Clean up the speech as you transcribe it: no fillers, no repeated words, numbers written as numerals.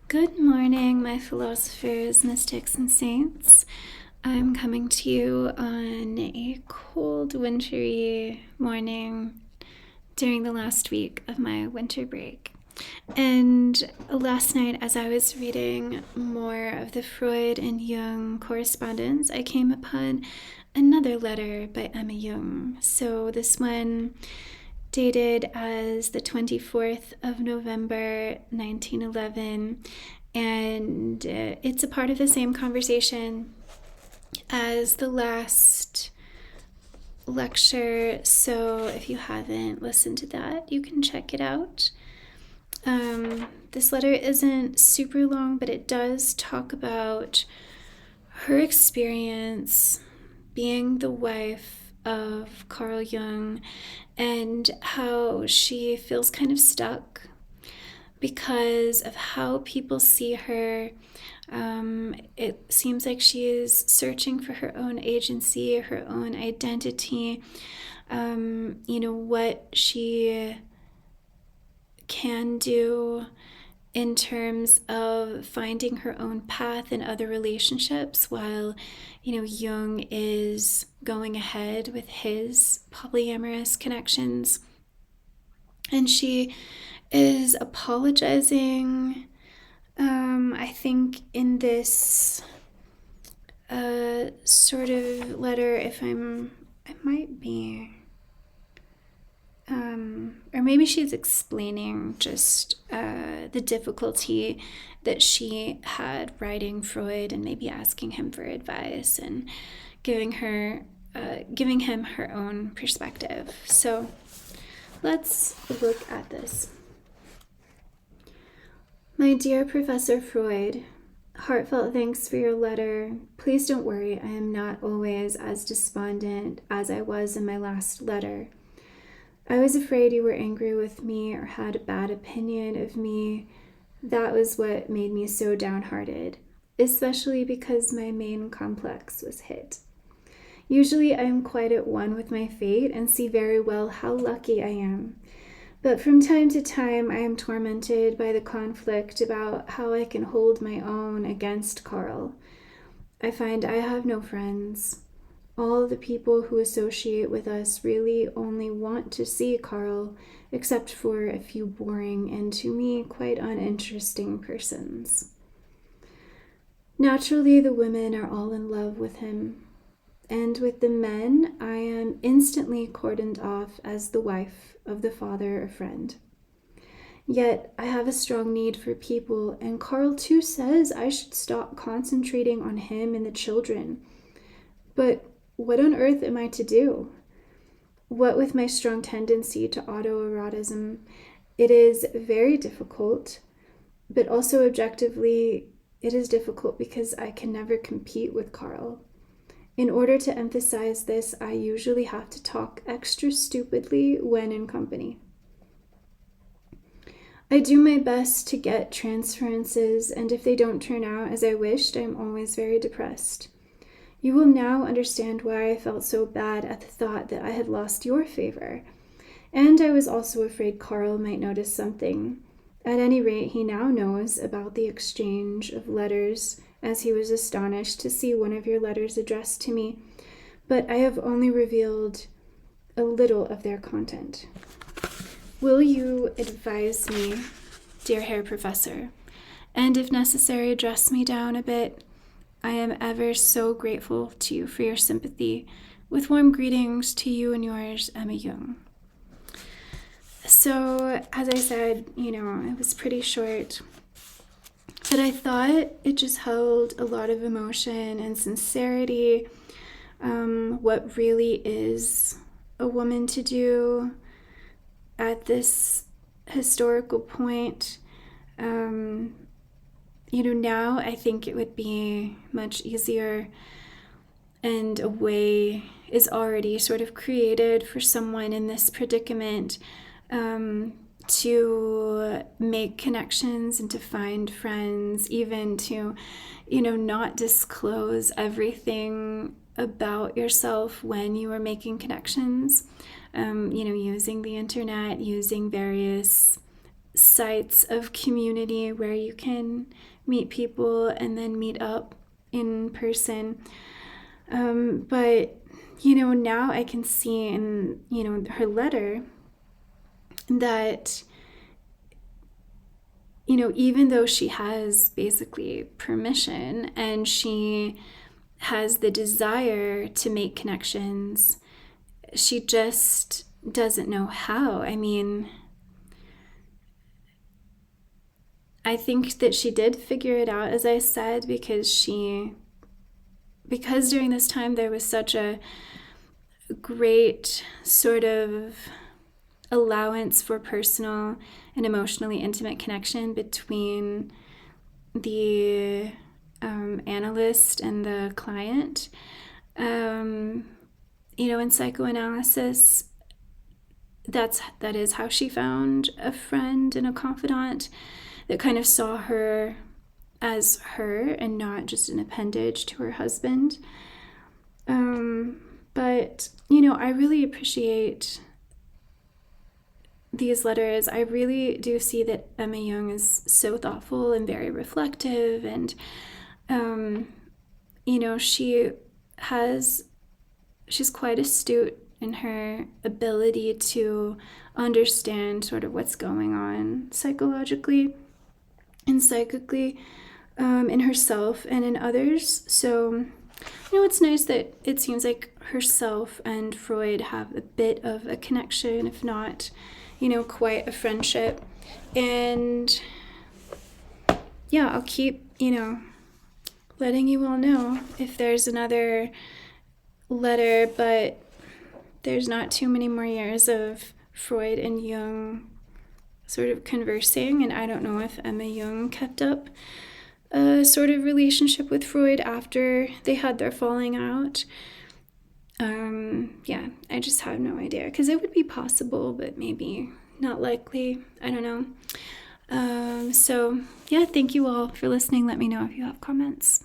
Good morning, my philosophers, mystics, and saints. I'm coming to you on a cold, wintry morning during the last week of my winter break. And last night, as I was reading more of the Freud and Jung correspondence, I came upon another letter by Emma Jung. So this one dated as the 24th of November 1911, and it's a part of the same conversation as the last lecture. So if you haven't listened to that, you can check it out. This letter isn't super long, but it does talk about her experience being the wife of Carl Jung and how she feels kind of stuck because of how people see her. It seems like she is searching for her own agency, her own identity, what she can do in terms of finding her own path in other relationships while, Jung is going ahead with his polyamorous connections. And she is apologizing, I think, in this sort of letter, it might be, or maybe she's explaining just the difficulty that she had writing Freud and maybe asking him for advice and giving him her own perspective. So let's look at this. My dear Professor Freud, heartfelt thanks for your letter. Please don't worry, I am not always as despondent as I was in my last letter. I was afraid you were angry with me or had a bad opinion of me. That was what made me so downhearted, especially because my main complex was hit. Usually I am quite at one with my fate and see very well how lucky I am. But from time to time I am tormented by the conflict about how I can hold my own against Carl. I find I have no friends. All the people who associate with us really only want to see Carl, except for a few boring and to me quite uninteresting persons. Naturally, the women are all in love with him, and with the men I am instantly cordoned off as the wife of the father or friend. Yet I have a strong need for people, and Carl too says I should stop concentrating on him and the children. But what on earth am I to do? What with my strong tendency to autoerotism, it is very difficult, but also objectively, it is difficult because I can never compete with Carl. In order to emphasize this, I usually have to talk extra stupidly when in company. I do my best to get transferences, and if they don't turn out as I wished, I'm always very depressed. You will now understand why I felt so bad at the thought that I had lost your favor. And I was also afraid Carl might notice something. At any rate, he now knows about the exchange of letters, as he was astonished to see one of your letters addressed to me, but I have only revealed a little of their content. Will you advise me, dear Herr Professor, and if necessary, dress me down a bit? I am ever so grateful to you for your sympathy. With warm greetings to you and yours, Emma Jung. So, as I said, it was pretty short, but I thought it just held a lot of emotion and sincerity. What really is a woman to do at this historical point? Now I think it would be much easier, and a way is already sort of created for someone in this predicament to make connections and to find friends, even to, not disclose everything about yourself when you are making connections, using the internet, using various sites of community where you can meet people and then meet up in person. But, now I can see in, her letter that, even though she has basically permission and she has the desire to make connections, she just doesn't know how. I mean, I think that she did figure it out, as I said, because during this time there was such a great sort of allowance for personal and emotionally intimate connection between the analyst and the client. In psychoanalysis, that is how she found a friend and a confidant that kind of saw her as her and not just an appendage to her husband. But I really appreciate these letters. I really do see that Emma Young is so thoughtful and very reflective, and she's quite astute in her ability to understand sort of what's going on psychologically and psychically in herself and in others. So, it's nice that it seems like herself and Freud have a bit of a connection, if not, quite a friendship. And yeah, I'll keep, letting you all know if there's another letter, but there's not too many more years of Freud and Jung sort of conversing, and I don't know if Emma Jung kept up a sort of relationship with Freud after they had their falling out. I just have no idea, because it would be possible, but maybe not likely. I don't know. So yeah, thank you all for listening. Let me know if you have comments.